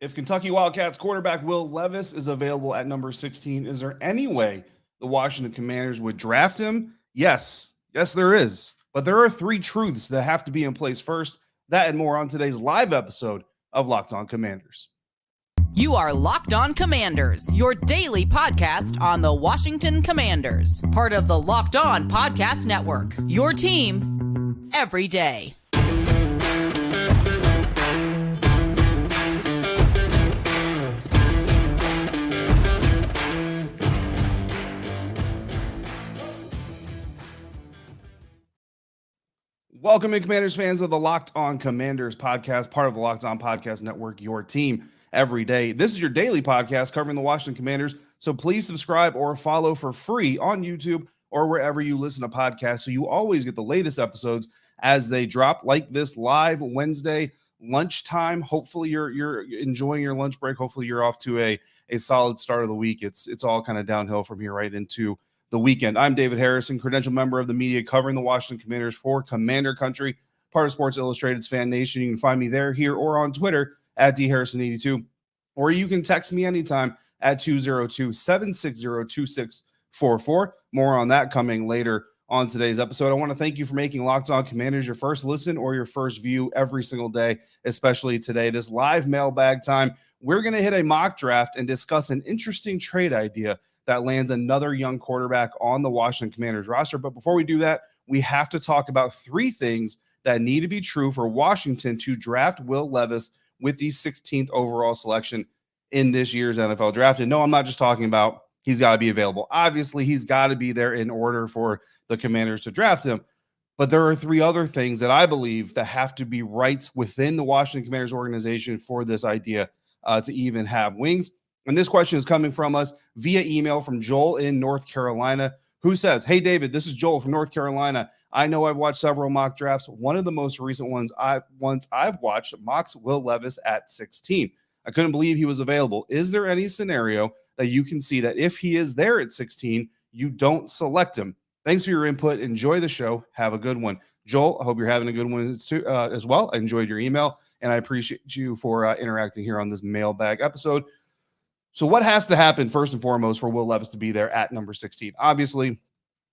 If Kentucky Wildcats quarterback Will Levis is available at number 16, is there any way the Washington Commanders would draft him? Yes. Yes, there is. But there are three truths that have to be in place first. That and more on today's live episode of Locked On Commanders. You are Locked On Commanders, your daily podcast on the Washington Commanders. Part of the Locked On Podcast Network, your team every day. Welcome in, Commanders fans of the Locked On Commanders podcast, part of the Locked On Podcast Network, your team every day. This is your daily podcast covering the Washington Commanders, so please subscribe or follow for free on YouTube or wherever you listen to podcasts so you always get the latest episodes as they drop, like this live Wednesday lunchtime. Hopefully you're enjoying your lunch break. Hopefully you're off to a solid start of the week. It's all kind of downhill from here right into the weekend. I'm David Harrison, credentialed member of the media covering the Washington Commanders for Commander Country, part of Sports Illustrated's FanNation. You can find me there, here, or on Twitter at dharrison82, or you can text me anytime at 202-760-2644. More on that coming later on today's episode. I want to thank you for making Locked On Commanders your first listen or your first view every single day, especially today, this live mailbag time. We're going to hit a mock draft and discuss an interesting trade idea that lands another young quarterback on the Washington Commanders roster. But before we do that, we have to talk about three things that need to be true for Washington to draft Will Levis with the 16th overall selection in this year's NFL draft. And no, I'm not just talking about he's got to be available. Obviously, he's got to be there in order for the Commanders to draft him. But there are three other things that I believe that have to be right within the Washington Commanders organization for this idea to even have wings. And this question is coming from us via email from Joel in North Carolina, who says, "Hey, David, this is Joel from North Carolina. I know I've watched several mock drafts. One of the most recent ones I've watched mocks Will Levis at 16. I couldn't believe he was available. Is there any scenario that you can see that if he is there at 16, you don't select him? Thanks for your input. Enjoy the show. Have a good one." Joel, I hope you're having a good one as well. I enjoyed your email, and I appreciate you for interacting here on this mailbag episode. So what has to happen first and foremost for Will Levis to be there at number 16? Obviously,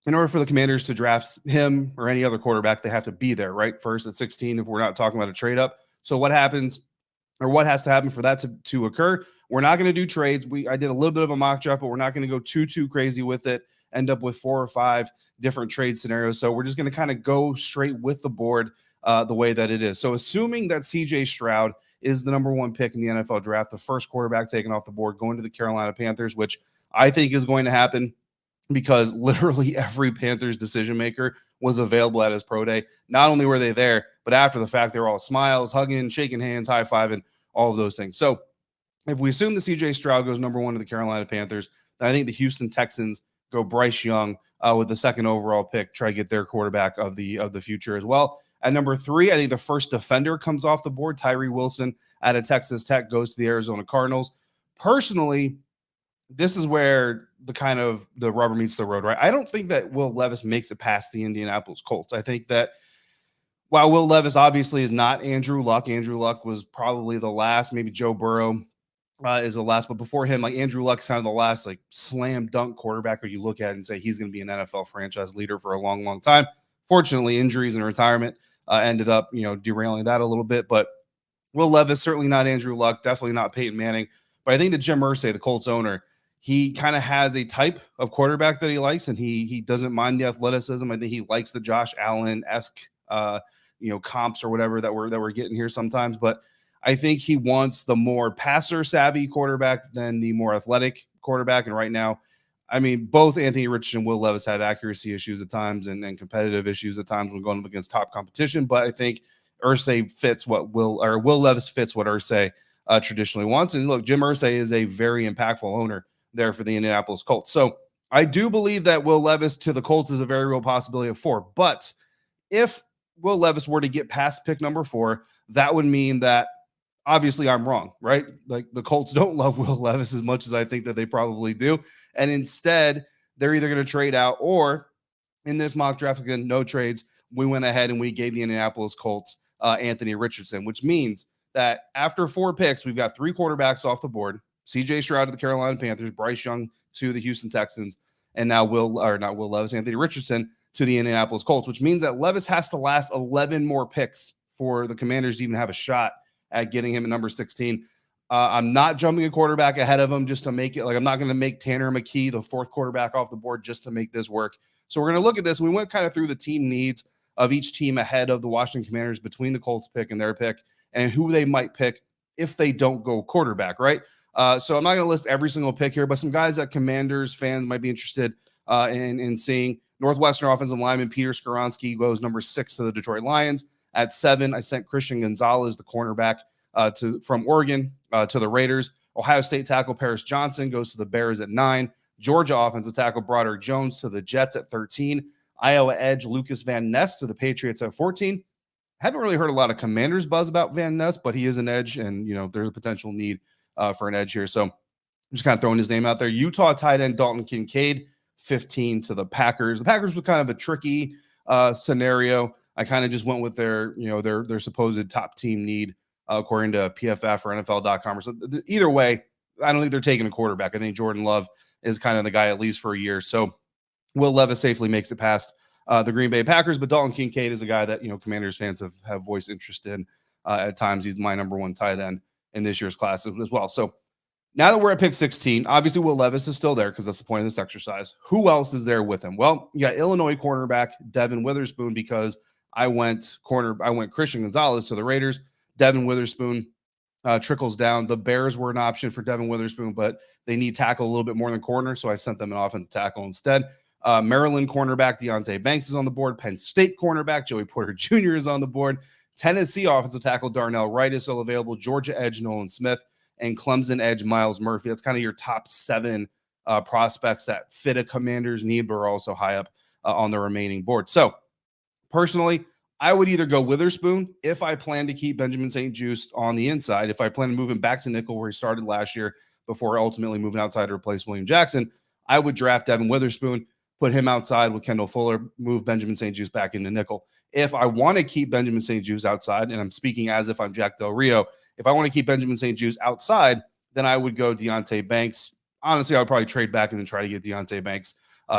in order for the Commanders to draft him or any other quarterback, they have to be there, right? First at 16, if we're not talking about a trade up. So what happens, or what has to happen for that to occur? We're not going to do trades. I did a little bit of a mock draft, but we're not going to go too crazy with it, end up with 4 or 5 different trade scenarios. So we're just going to kind of go straight with the board the way that it is. So assuming that CJ Stroud is the number 1 pick in the NFL draft, the first quarterback taken off the board, going to the Carolina Panthers, which I think is going to happen because literally every Panthers decision maker was available at his pro day. Not only were they there, but after the fact, they were all smiles, hugging, shaking hands, high-fiving, all of those things. So if we assume that CJ Stroud goes number 1 to the Carolina Panthers, then I think the Houston Texans go Bryce Young with the 2nd overall pick, try to get their quarterback of the future as well. At number 3, I think the first defender comes off the board. Tyree Wilson out of Texas Tech goes to the Arizona Cardinals. Personally, this is where the rubber meets the road, right? I don't think that Will Levis makes it past the Indianapolis Colts. I think that while Will Levis obviously is not Andrew Luck was probably the last, maybe Joe Burrow is the last, but before him, like Andrew Luck sounded the last like slam dunk quarterback where you look at it and say he's going to be an NFL franchise leader for a long, long time. Fortunately, injuries and retirement ended up, derailing that a little bit. But Will Levis, certainly not Andrew Luck, definitely not Peyton Manning. But I think that Jim Irsay, the Colts owner, he kind of has a type of quarterback that he likes, and he doesn't mind the athleticism. I think he likes the Josh Allen-esque, comps or whatever that we're getting here sometimes. But I think he wants the more passer-savvy quarterback than the more athletic quarterback. And right now, I mean, both Anthony Richardson and Will Levis have accuracy issues at times and competitive issues at times when going up against top competition. But I think Irsay fits what Will Levis fits what Irsay traditionally wants. And look, Jim Irsay is a very impactful owner there for the Indianapolis Colts. So I do believe that Will Levis to the Colts is a very real possibility of 4. But if Will Levis were to get past pick number 4, that would mean that obviously I'm wrong, right? Like the Colts don't love Will Levis as much as I think that they probably do. And instead, they're either going to trade out or in this mock draft, again, no trades. We went ahead and we gave the Indianapolis Colts Anthony Richardson, which means that after 4 picks, we've got 3 quarterbacks off the board. CJ Stroud to the Carolina Panthers, Bryce Young to the Houston Texans, and now Anthony Richardson to the Indianapolis Colts, which means that Levis has to last 11 more picks for the Commanders to even have a shot at getting him at number 16. I'm not jumping a quarterback ahead of him just to make it, like, I'm not going to make Tanner McKee the 4th quarterback off the board just to make this work. So we're going to look at this. We went kind of through the team needs of each team ahead of the Washington Commanders between the Colts pick and their pick, and who they might pick if they don't go quarterback, right? So I'm not going to list every single pick here, but some guys that Commanders fans might be interested in seeing. Northwestern offensive lineman Peter Skoronski goes number 6 to the Detroit Lions. At 7, I sent Christian Gonzalez, the cornerback from Oregon, to the Raiders. Ohio State tackle Paris Johnson goes to the Bears at 9. Georgia offensive tackle Broderick Jones to the Jets at 13. Iowa edge Lucas Van Ness to the Patriots at 14. Haven't really heard a lot of Commanders buzz about Van Ness, but he is an edge, and there's a potential need for an edge here. So I'm just kind of throwing his name out there. Utah tight end Dalton Kincaid, 15 to the Packers. The Packers were kind of a tricky scenario. I kind of just went with their supposed top team need according to PFF or NFL.com or something. Either way, I don't think they're taking a quarterback. I think Jordan Love is kind of the guy at least for a year. So Will Levis safely makes it past the Green Bay Packers, but Dalton Kincaid is a guy that Commanders fans have voiced interest in at times. He's my number 1 tight end in this year's class as well. So now that we're at pick 16, obviously Will Levis is still there because that's the point of this exercise. Who else is there with him? Well, you got Illinois cornerback Devin Witherspoon, because I went Christian Gonzalez to the Raiders. Devin Witherspoon trickles down. The Bears were an option for Devin Witherspoon, but they need tackle a little bit more than corner, so I sent them an offensive tackle instead. Maryland cornerback Deontay Banks is on the board. Penn State cornerback Joey Porter Jr. is on the board. Tennessee offensive tackle Darnell Wright is still available. Georgia edge Nolan Smith, and Clemson edge Miles Murphy. That's kind of your top 7 prospects that fit a Commander's need, but are also high up on the remaining board. So personally, I would either go Witherspoon if I plan to keep Benjamin St-Juste on the inside. If I plan to move him back to nickel where he started last year before ultimately moving outside to replace William Jackson, I would draft Devin Witherspoon, put him outside with Kendall Fuller, move Benjamin St-Juste back into nickel. If I want to keep Benjamin St-Juste outside, and I'm speaking as if I'm Jack Del Rio, if I want to keep Benjamin St-Juste outside, then I would go Deontay Banks. Honestly, I would probably trade back and then try to get Deontay Banks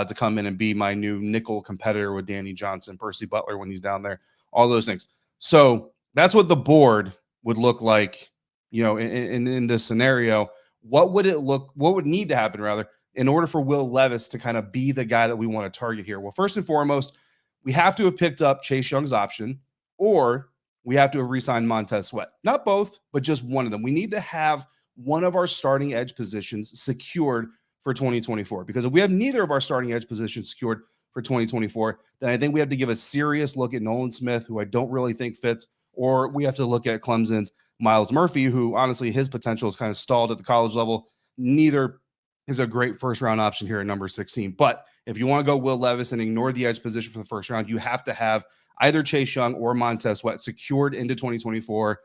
to come in and be my new nickel competitor with Danny Johnson, Percy Butler when he's down there, all those things. So that's what the board would look like, in this scenario. What would need to happen rather in order for Will Levis to kind of be the guy that we want to target here? Well, first and foremost, we have to have picked up Chase Young's option, or we have to have re-signed Montez Sweat. Not both, but just one of them. We need to have one of our starting edge positions secured for 2024, because if we have neither of our starting edge positions secured for 2024, then I think we have to give a serious look at Nolan Smith, who I don't really think fits, or we have to look at Clemson's Miles Murphy, who honestly his potential is kind of stalled at the college level. Neither is a great first-round option here at number 16. But if you want to go Will Levis and ignore the edge position for the first round, you have to have either Chase Young or Montez Sweat secured into 2024.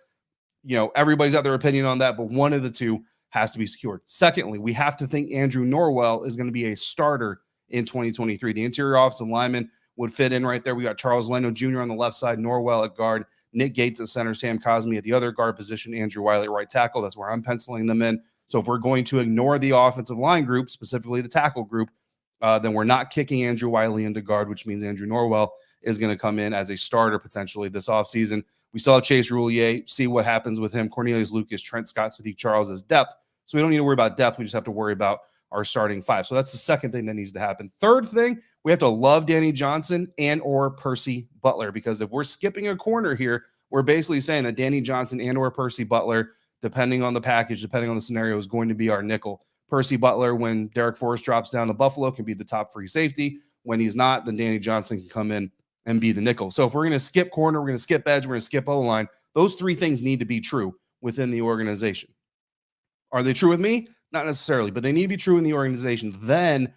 Everybody's got their opinion on that, but one of the two has to be secured. Secondly, we have to think Andrew Norwell is going to be a starter in 2023. The interior offensive lineman would fit in right there. We got Charles Leno Jr. on the left side, Norwell at guard, Nick Gates at center, Sam Cosmi at the other guard position, Andrew Wiley at right tackle. That's where I'm penciling them in. So if we're going to ignore the offensive line group, specifically the tackle group, then we're not kicking Andrew Wiley into guard, which means Andrew Norwell is going to come in as a starter potentially this offseason. We still have Chase Roulier, see what happens with him. Cornelius Lucas, Trent Scott, Sadiq Charles as depth. So we don't need to worry about depth. We just have to worry about our starting 5. So that's the second thing that needs to happen. Third thing, we have to love Danny Johnson and or Percy Butler, because if we're skipping a corner here, we're basically saying that Danny Johnson and or Percy Butler, depending on the package, depending on the scenario, is going to be our nickel. Percy Butler, when Derek Forrest drops down to Buffalo, can be the top free safety. When he's not, then Danny Johnson can come in and be the nickel. So if we're going to skip corner, we're going to skip edge, we're going to skip O-line, those 3 things need to be true within the organization. Are they true with me? Not necessarily, but they need to be true in the organization. Then,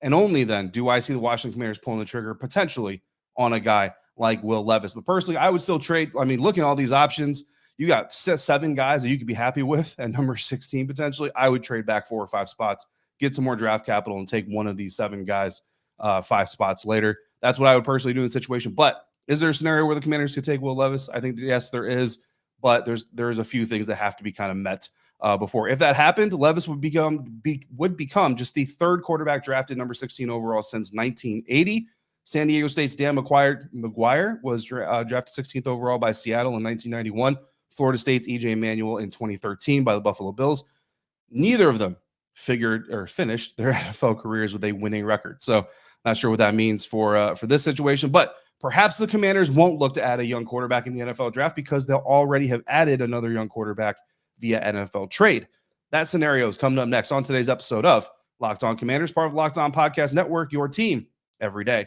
and only then, do I see the Washington Commanders pulling the trigger potentially on a guy like Will Levis. But personally, I would still trade. I mean, looking at all these options, you got 7 guys that you could be happy with at number 16 potentially. I would trade back 4 or 5 spots, get some more draft capital, and take one of these 7 guys 5 spots later. That's what I would personally do in the situation. But is there a scenario where the Commanders could take Will Levis? I think, yes, there is. but there's a few things that have to be kind of met before. If that happened, Levis would become just the third quarterback drafted number 16 overall since 1980. San Diego State's Dan McGuire was drafted 16th overall by Seattle in 1991. Florida State's E.J. Manuel in 2013 by the Buffalo Bills. Neither of them finished their NFL careers with a winning record. So not sure what that means for this situation, but perhaps the Commanders won't look to add a young quarterback in the NFL draft because they'll already have added another young quarterback via NFL trade. That scenario is coming up next on today's episode of Locked On Commanders, part of Locked On Podcast Network, your team every day.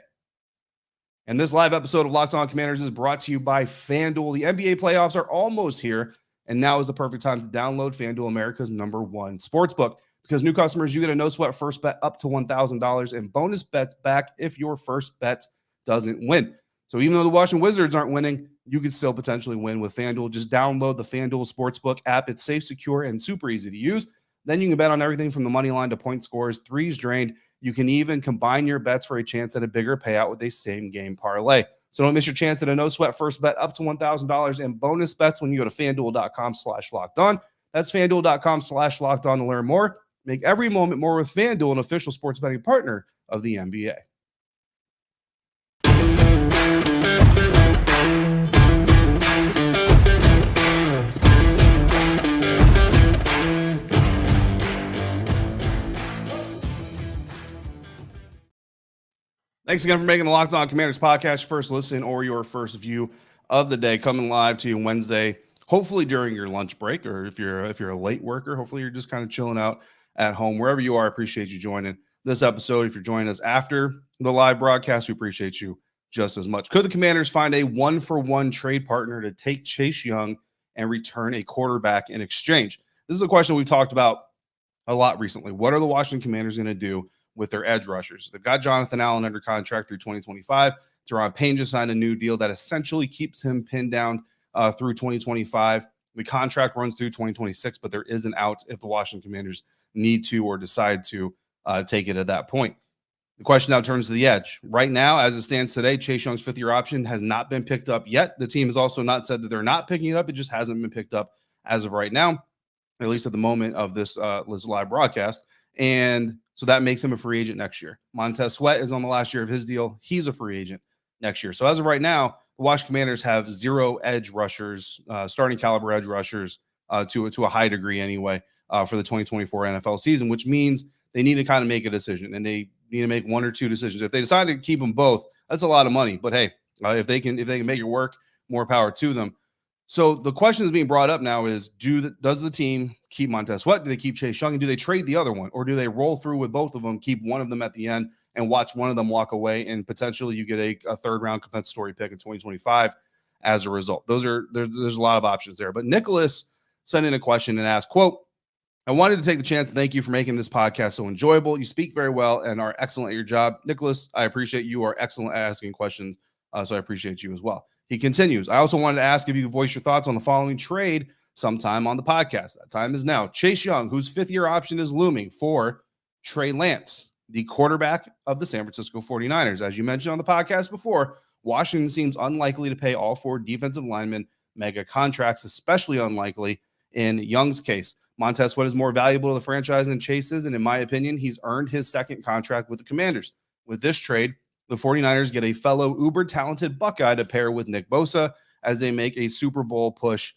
And this live episode of Locked On Commanders is brought to you by FanDuel. The NBA playoffs are almost here, and now is the perfect time to download FanDuel, America's #1 sportsbook. Because new customers, you get a no-sweat first bet up to $1,000 and bonus bets back if your first bet doesn't win. So even though the Washington Wizards aren't winning, you could still potentially win with FanDuel. Just download the FanDuel Sportsbook app. It's safe, secure, and super easy to use. Then you can bet on everything from the money line to point scores, threes drained. You can even combine your bets for a chance at a bigger payout with a same-game parlay. So don't miss your chance at a no-sweat first bet up to $1,000 and bonus bets when you go to FanDuel.com/lockedon. That's FanDuel.com/lockedon to learn more. Make every moment more with FanDuel, an official sports betting partner of the NBA. Thanks again for making the Locked On Commanders podcast first listen or your first view of the day, coming live to you Wednesday, hopefully during your lunch break, or if you're a late worker, hopefully you're just kind of chilling out at home. Wherever you are, I appreciate you joining this episode. If you're joining us after the live broadcast, we appreciate you just as much. Could the Commanders find a 1-for-1 trade partner to take Chase Young and return a quarterback in exchange? This is a question we've talked about a lot recently. What are the Washington Commanders going to do with their edge rushers? They've got Jonathan Allen under contract through 2025. Teron Payne just signed a new deal that essentially keeps him pinned down through 2025. The contract runs through 2026, but there is an out if the Washington Commanders need to or decide to take it at that point. The question now turns to the edge. Right now, as it stands today, Chase Young's fifth-year option has not been picked up yet. The team has also not said that they're not picking it up. It just hasn't been picked up as of right now, at least at the moment of this live broadcast. And so that makes him a free agent next year. Montez Sweat is on the last year of his deal. He's a free agent next year. So as of right now, the Washington Commanders have 0 edge rushers, starting caliber edge rushers to a high degree anyway for the 2024 NFL season, which means they need to kind of make a decision, and they need to make 1 or 2 decisions. If they decide to keep them both, that's a lot of money. But hey, if they can make it work, more power to them. So the question that's being brought up now is, does the team keep Montez Sweat? Do they keep Chase Young? And do they trade the other one? Or do they roll through with both of them, keep one of them at the end, and watch one of them walk away, and potentially you get a third-round compensatory pick in 2025 as a result? There's a lot of options there. But Nicholas sent in a question and asked, quote, "I wanted to take the chance to thank you for making this podcast so enjoyable. You speak very well and are excellent at your job." Nicholas, I appreciate you are excellent at asking questions, so I appreciate you as well. He continues, "I also wanted to ask if you could voice your thoughts on the following trade sometime on the podcast. That time is now. Chase Young, whose fifth-year option is looming, for Trey Lance, the quarterback of the San Francisco 49ers. As you mentioned on the podcast before, Washington seems unlikely to pay all 4 defensive linemen mega contracts, especially unlikely in Young's case. Montez Sweat is more valuable to the franchise than Chase is, and in my opinion, he's earned his second contract with the Commanders. With this trade, the 49ers get a fellow uber-talented Buckeye to pair with Nick Bosa as they make a Super Bowl push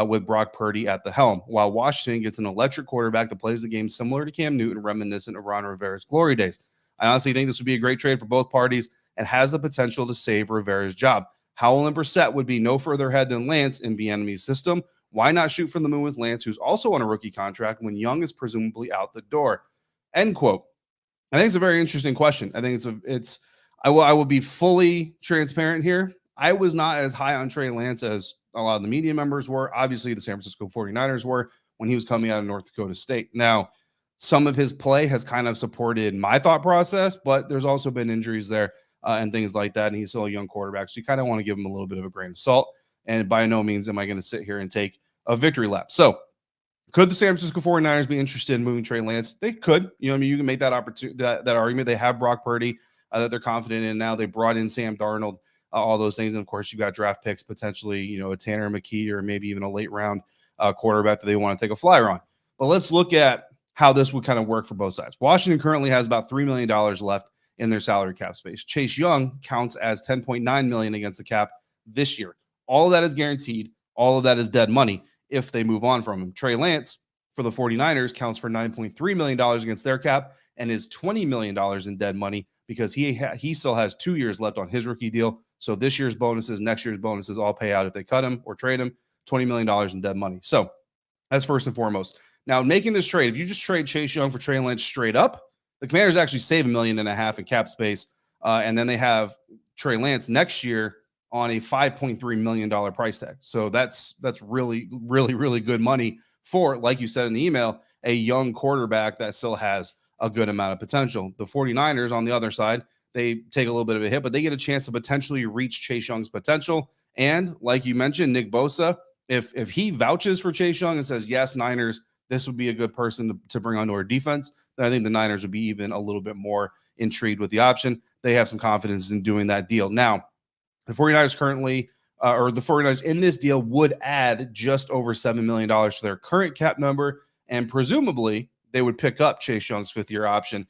with Brock Purdy at the helm, while Washington gets an electric quarterback that plays the game similar to Cam Newton, reminiscent of Ron Rivera's glory days. I honestly think this would be a great trade for both parties and has the potential to save Rivera's job. Howell and Brissett would be no further ahead than Lance in Bieniemy's system. Why not shoot for the moon with Lance, who's also on a rookie contract, when Young is presumably out the door?" End quote. I think it's a very interesting question. I think I will be fully transparent here. I was not as high on Trey Lance as a lot of the media members were. Obviously, the San Francisco 49ers were when he was coming out of North Dakota State. Now, some of his play has kind of supported my thought process, but there's also been injuries there and things like that, and he's still a young quarterback, so you kind of want to give him a little bit of a grain of salt. And by no means am I going to sit here and take a victory lap. So could the San Francisco 49ers be interested in moving Trey Lance? They could. You can make that opportunity, that argument. They have Brock Purdy that they're confident in now. They brought in Sam Darnold all those things. And of course, you've got draft picks, potentially, a Tanner McKee or maybe even a late round quarterback that they want to take a flyer on. But let's look at how this would kind of work for both sides. Washington currently has about $3 million left in their salary cap space. Chase Young counts as $10.9 million against the cap this year. All of that is guaranteed. All of that is dead money if they move on from him. Trey Lance for the 49ers counts for $9.3 million against their cap and is $20 million in dead money because he still has 2 years left on his rookie deal. So this year's bonuses, next year's bonuses all pay out if they cut him or trade him, $20 million in dead money. So that's first and foremost. Now, making this trade, if you just trade Chase Young for Trey Lance straight up, the Commanders actually save $1.5 million in cap space. And then they have Trey Lance next year on a $5.3 million price tag. So that's really, really, really good money for, like you said in the email, a young quarterback that still has a good amount of potential. The 49ers on the other side, they take a little bit of a hit, but they get a chance to potentially reach Chase Young's potential. And like you mentioned, Nick Bosa, if he vouches for Chase Young and says, yes, Niners, this would be a good person to bring onto our defense, then I think the Niners would be even a little bit more intrigued with the option. They have some confidence in doing that deal. Now, the 49ers currently, or the 49ers in this deal would add just over $7 million to their current cap number, and presumably they would pick up Chase Young's fifth-year option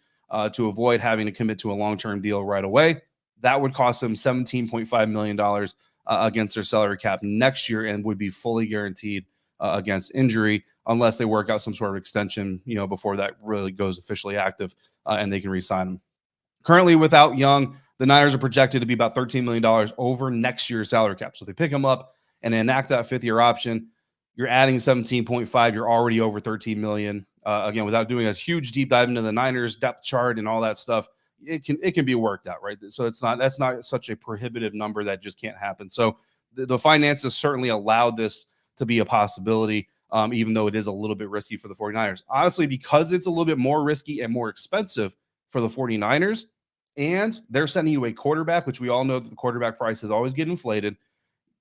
to avoid having to commit to a long-term deal right away. That would cost them $17.5 million against their salary cap next year and would be fully guaranteed against injury unless they work out some sort of extension, before that really goes officially active and they can re-sign him. Currently, without Young, the Niners are projected to be about $13 million over next year's salary cap. So if they pick him up and enact that fifth-year option, you're adding 17.5. You're already over $13 million. Again, without doing a huge deep dive into the Niners depth chart and all that stuff, it can be worked out, right? So that's not such a prohibitive number that just can't happen. So the finances certainly allowed this to be a possibility, even though it is a little bit risky for the 49ers. Honestly, because it's a little bit more risky and more expensive for the 49ers, and they're sending you a quarterback, which we all know that the quarterback prices always get inflated.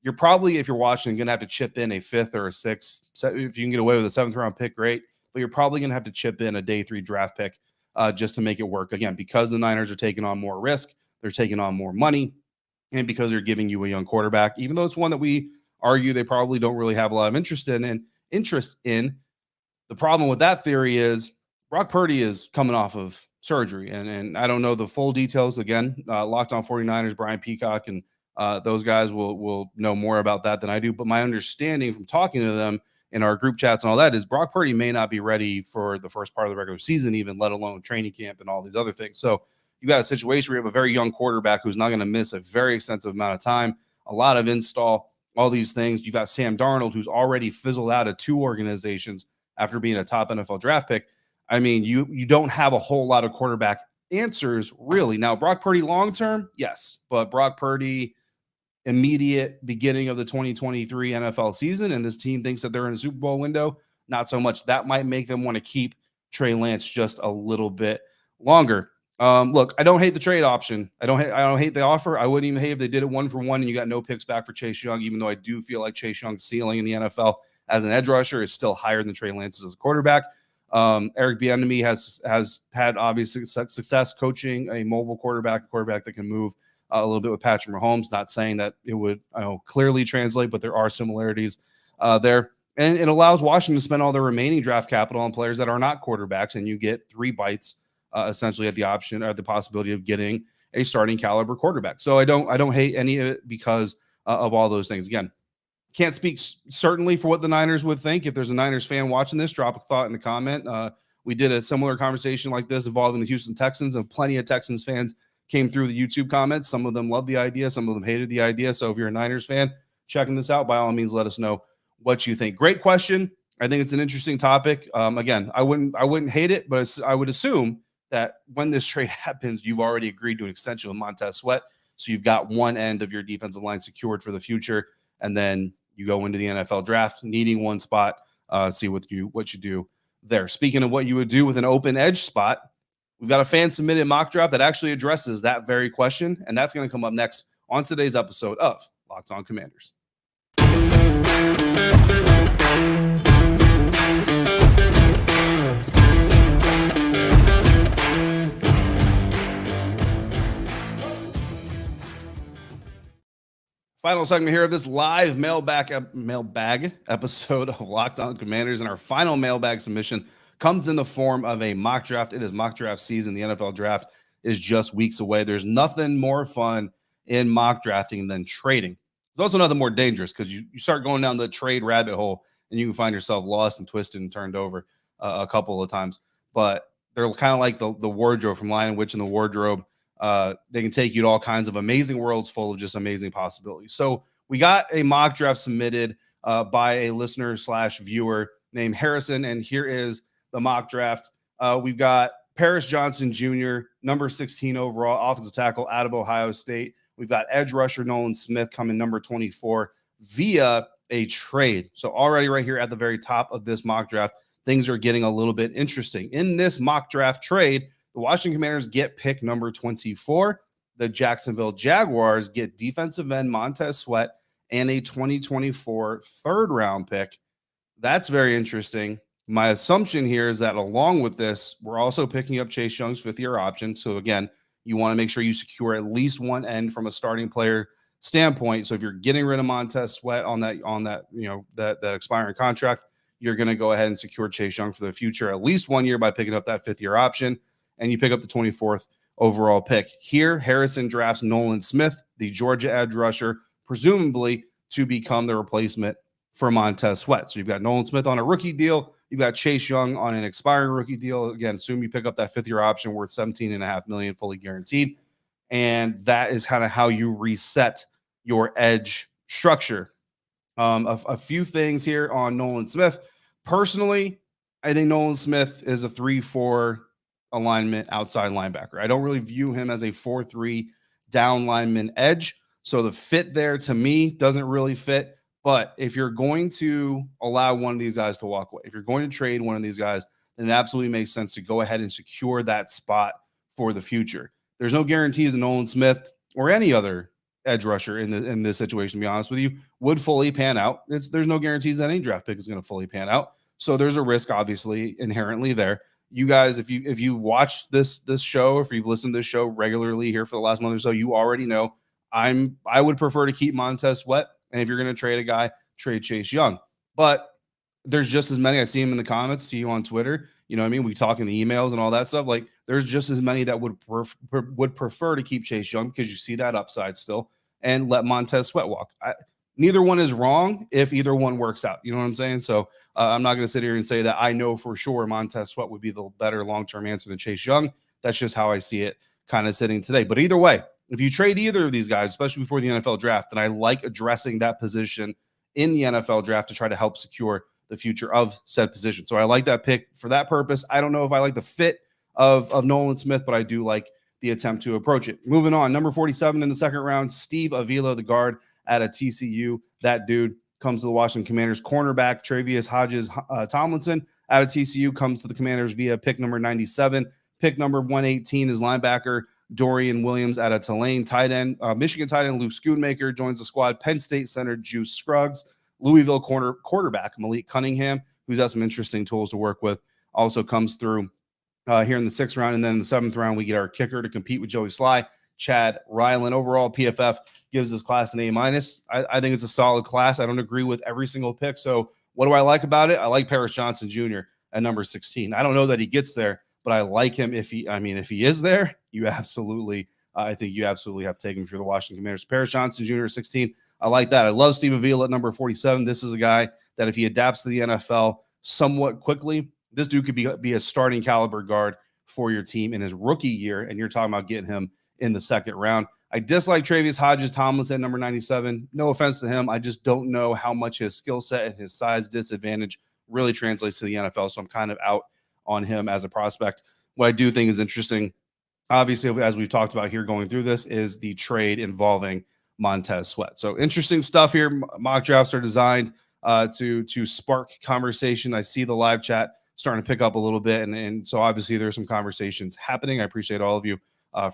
You're probably, if you're watching, going to have to chip in a fifth or a sixth. If you can get away with a seventh-round pick, great. But you're probably going to have to chip in a day 3 draft pick just to make it work. Again, because the Niners are taking on more risk, they're taking on more money, and because they're giving you a young quarterback, even though it's one that we argue they probably don't really have a lot of interest in. The problem with that theory is Brock Purdy is coming off of surgery, and I don't know the full details. Again, Locked On 49ers, Brian Peacock, and those guys will know more about that than I do. But my understanding from talking to them in our group chats and all that is Brock Purdy may not be ready for the first part of the regular season, even let alone training camp and all these other things. So you got a situation where you have a very young quarterback who's not going to miss a very extensive amount of time, a lot of install, all these things. You've got Sam Darnold, who's already fizzled out of 2 organizations after being a top NFL draft pick. I mean, you don't have a whole lot of quarterback answers, really. Now, Brock Purdy long-term, yes. But Brock Purdy immediate beginning of the 2023 NFL season, and this team thinks that they're in a Super Bowl window, not so much. That might make them want to keep Trey Lance just a little bit longer. Look, I don't hate the trade option. I don't hate the offer. I wouldn't even hate if they did it 1-for-1 and you got no picks back for Chase Young, even though I do feel like Chase Young's ceiling in the NFL as an edge rusher is still higher than Trey Lance's as a quarterback. Eric Bieniemy has had obviously success coaching a mobile quarterback, a quarterback that can move a little bit with Patrick Mahomes. Not saying that it would clearly translate, but there are similarities there. And it allows Washington to spend all their remaining draft capital on players that are not quarterbacks, and you get 3 bites essentially at the option or the possibility of getting a starting caliber quarterback. So I don't hate any of it because of all those things. Again, can't speak certainly for what the Niners would think. If there's a Niners fan watching this, drop a thought in the comment. We did a similar conversation like this involving the Houston Texans, and plenty of Texans fans came through the YouTube comments. Some of them loved the idea. Some of them hated the idea. So if you're a Niners fan checking this out, by all means, let us know what you think. Great question. I think it's an interesting topic. Again, I wouldn't hate it, but I would assume that when this trade happens, you've already agreed to an extension with Montez Sweat. So you've got one end of your defensive line secured for the future. And then you go into the NFL draft needing one spot, see what you do there. Speaking of what you would do with an open edge spot, we've got a fan submitted mock draft that actually addresses that very question. And that's going to come up next on today's episode of Locked On Commanders. Final segment here of this live mailbag episode of Locked On Commanders, and our final mailbag submission comes in the form of a mock draft. It is mock draft season. The NFL draft is just weeks away. There's nothing more fun in mock drafting than trading. There's also nothing more dangerous because you start going down the trade rabbit hole and you can find yourself lost and twisted and turned over a couple of times. But they're kind of like the wardrobe from Lion, Witch, and the Wardrobe. They can take you to all kinds of amazing worlds full of just amazing possibilities. So we got a mock draft submitted by a listener / viewer named Harrison, and here is the mock draft. We've got Paris Johnson Jr., number 16 overall, offensive tackle out of Ohio State. We've got edge rusher Nolan Smith coming number 24 via a trade. So already right here at the very top of this mock draft, things are getting a little bit interesting. In this mock draft trade, the Washington Commanders get pick number 24. The Jacksonville Jaguars get defensive end Montez Sweat and a 2024 third-round pick. That's very interesting. My assumption here is that along with this, we're also picking up Chase Young's fifth-year option. So again, you want to make sure you secure at least one end from a starting player standpoint. So if you're getting rid of Montez Sweat on that expiring contract, you're going to go ahead and secure Chase Young for the future at least 1 year by picking up that fifth-year option. And you pick up the 24th overall pick. Here, Harrison drafts Nolan Smith, the Georgia edge rusher, presumably to become the replacement for Montez Sweat. So you've got Nolan Smith on a rookie deal. You've got Chase Young on an expiring rookie deal. Again, assume you pick up that fifth-year option worth $17.5 million, fully guaranteed. And that is kind of how you reset your edge structure. A few things here on Nolan Smith. Personally, I think Nolan Smith is a 3-4 alignment outside linebacker. I don't really view him as a 4-3 down lineman edge. So the fit there to me doesn't really fit. But if you're going to allow one of these guys to walk away, if you're going to trade one of these guys, then it absolutely makes sense to go ahead and secure that spot for the future. There's no guarantees that Nolan Smith or any other edge rusher in this situation, to be honest with you, would fully pan out. There's no guarantees that any draft pick is going to fully pan out. So there's a risk, obviously, inherently there. You guys, if you've watched this show, or if you've listened to this show regularly here for the last month or so, you already know I would prefer to keep Montez Sweat. And if you're going to trade a guy, trade Chase Young. But there's just as many. I see him in the comments, see you on Twitter. You know what I mean? We talk in the emails and all that stuff. Like, there's just as many that would prefer to keep Chase Young because you see that upside still, and let Montez Sweat walk. Neither one is wrong if either one works out. You know what I'm saying? So I'm not going to sit here and say that I know for sure Montez Sweat would be the better long-term answer than Chase Young. That's just how I see it kind of sitting today. But either way, if you trade either of these guys, especially before the NFL draft, then I like addressing that position in the NFL draft to try to help secure the future of said position. So I like that pick for that purpose. I don't know if I like the fit of Nolan Smith, but I do like the attempt to approach it. Moving on, number 47 in the second round, Steve Avila, the guard at a TCU. That dude comes to the Washington Commanders. Cornerback Travius Hodges Tomlinson out of TCU comes to the Commanders via pick number 97. Pick number 118 is linebacker Dorian Williams out of Tulane. Tight end, Michigan tight end Luke Schoonmaker joins the squad. Penn State center Juice Scruggs. Louisville quarterback Malik Cunningham, who's got some interesting tools to work with, also comes through here in the sixth round. And then in the seventh round, we get our kicker to compete with Joey Sly, Chad Ryland. Overall, PFF gives this class an A-. I think it's a solid class. I don't agree with every single pick. So what do I like about it? I like Paris Johnson Jr. at number 16. I don't know that he gets there, but I like him if he is there, I think you absolutely have to take him if you're the Washington Commanders. Paris Johnson Jr. 16. I like that. I love Steve Avila at number 47. This is a guy that if he adapts to the NFL somewhat quickly, this dude could be a starting caliber guard for your team in his rookie year, and you're talking about getting him in the second round. I dislike Travius Hodges Tomlinson at number 97. No offense to him. I just don't know how much his skill set and his size disadvantage really translates to the NFL, so I'm kind of out on him as a prospect. What I do think is interesting, obviously, as we've talked about here going through this, is the trade involving Montez Sweat. So interesting stuff here. Mock drafts are designed to spark conversation. I see the live chat starting to pick up a little bit, and so obviously there's some conversations happening. I appreciate all of you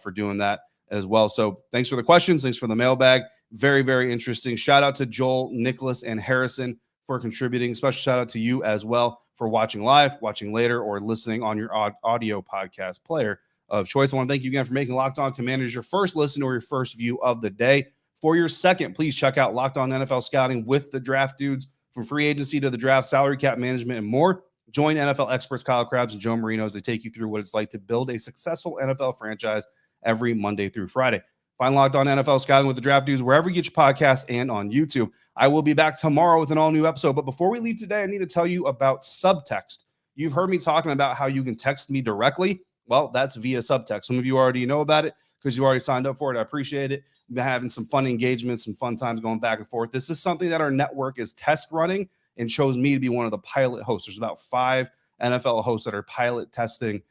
for doing that as well. So thanks for the questions. Thanks for the mailbag. Very, very interesting. Shout out to Joel, Nicholas, and Harrison for contributing. Special shout out to you as well for watching live, watching later, or listening on your audio podcast player of choice. I want to thank you again for making Locked On Commanders your first listen or your first view of the day. For your second, please check out Locked On NFL Scouting with the Draft Dudes. From free agency to the draft, salary cap management, and more. Join NFL experts Kyle Krabs and Joe Marino as they take you through what it's like to build a successful NFL franchise every Monday through Friday. Find Locked On NFL Scouting with the Draft Dudes wherever you get your podcasts and on YouTube. I will be back tomorrow with an all-new episode. But before we leave today, I need to tell you about Subtext. You've heard me talking about how you can text me directly. Well, that's via Subtext. Some of you already know about it because you already signed up for it. I appreciate it. We've been having some fun engagements, some fun times going back and forth. This is something that our network is test running and chose me to be one of the pilot hosts. There's about 5 NFL hosts that are pilot testing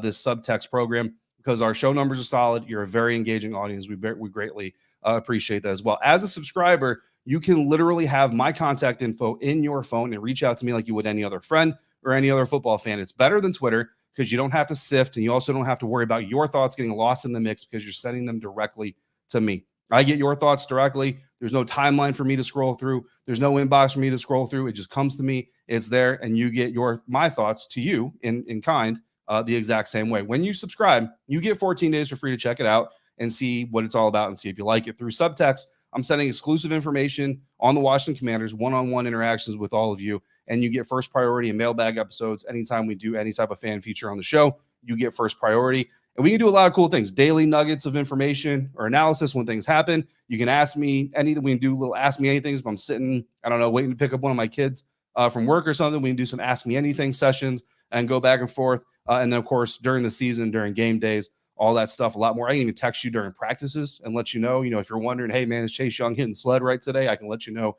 this Subtext program because our show numbers are solid. You're a very engaging audience. We greatly appreciate that as well. As a subscriber, you can literally have my contact info in your phone and reach out to me like you would any other friend or any other football fan. It's better than Twitter because you don't have to sift, and you also don't have to worry about your thoughts getting lost in the mix because you're sending them directly to me. I get your thoughts directly. There's no timeline for me to scroll through. There's no inbox for me to scroll through. It just comes to me. It's there, and you get my thoughts to you in kind the exact same way. When you subscribe, you get 14 days for free to check it out and see what it's all about and see if you like it. Through Subtext, I'm sending exclusive information on the Washington Commanders, one-on-one interactions with all of you, and you get first priority in mailbag episodes. Anytime we do any type of fan feature on the show, you get first priority. And we can do a lot of cool things, daily nuggets of information or analysis when things happen. You can ask me anything. We can do little ask me anything. If I'm sitting, I don't know, waiting to pick up one of my kids from work or something, we can do some ask me anything sessions and go back and forth. And then, of course, during the season, during game days, all that stuff, a lot more. I can even text you during practices and let you know, if you're wondering, hey, man, is Chase Young hitting sled right today? I can let you know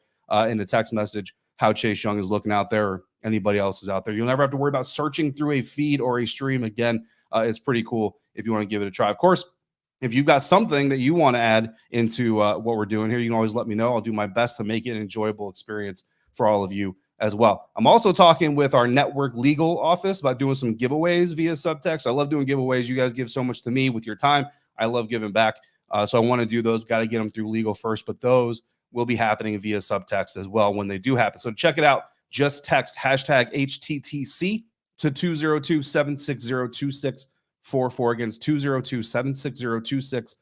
in a text message how Chase Young is looking out there or anybody else is out there. You'll never have to worry about searching through a feed or a stream again. It's pretty cool if you want to give it a try. Of course, if you've got something that you want to add into what we're doing here, you can always let me know. I'll do my best to make it an enjoyable experience for all of you as well. I'm also talking with our network legal office about doing some giveaways via Subtext. I love doing giveaways. You guys give so much to me with your time. I love giving back. So I want to do those. Got to get them through legal first, but those will be happening via Subtext as well when they do happen. So check it out. Just text hashtag HTTC to 202-760-2644. Again, it's 202-760-2644.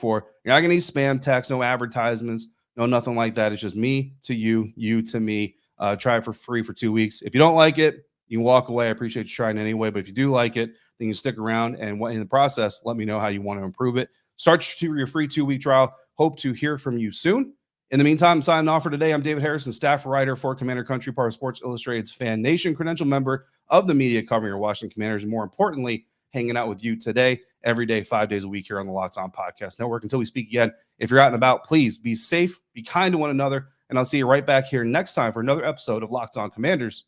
You're not going to need spam text, no advertisements, no nothing like that. It's just me to you, you to me. Try it for free for 2 weeks. If you don't like it, you can walk away. I appreciate you trying anyway. But if you do like it, then you stick around. And in the process, let me know how you want to improve it. Start your free 2-week trial. Hope to hear from you soon. In the meantime, signing off for today. I'm David Harrison, staff writer for Commander Country, part of Sports Illustrated's FanNation, credential member of the media covering your Washington Commanders, and more importantly, hanging out with you today, every day, 5 days a week here on the Locked On Podcast Network. Until we speak again, if you're out and about, please be safe, be kind to one another, and I'll see you right back here next time for another episode of Locked On Commanders,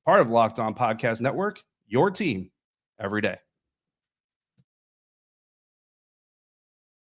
part of Locked On Podcast Network, your team every day.